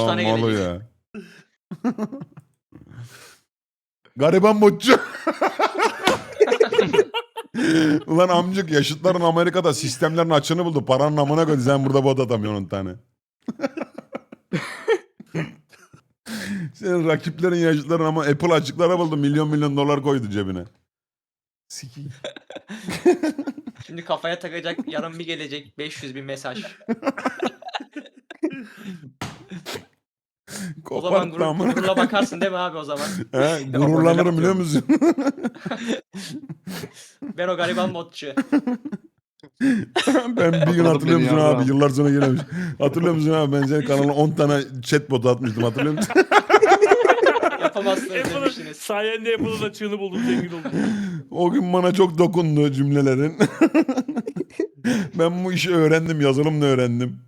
tane Malı gelecek. ya. Gariban botçu. Ulan amcık yaşıtların Amerika'da sistemlerin açığını buldu. Paranın amına koydu. Sen burada bot atamıyorsun 10 tane. Senin rakiplerin yaşıtların ama Apple açıklara buldu. Milyon milyon dolar koydu cebine. Sikiyim. Şimdi kafaya takacak, yarın bir gelecek 500 bin mesaj. O zaman Koparttı amına. gururla bakarsın değil mi abi o zaman? He, gururlanırım biliyor musun? Ben o gariban botçu. Ben bir gün Atladım hatırlıyor beni musun abi? yarrağım. Yıllar sonra gelemiş. Hatırlıyor musun abi? Ben senin kanalına 10 tane chatbot atmıştım. Hatırlıyor musun? Yapamazsınız Apple'ın demiştiniz. sayende Apple'ın açığını buldum, zengin oldum. O gün bana çok dokundu cümlelerin. Ben bu işi öğrendim. Yazılımla öğrendim.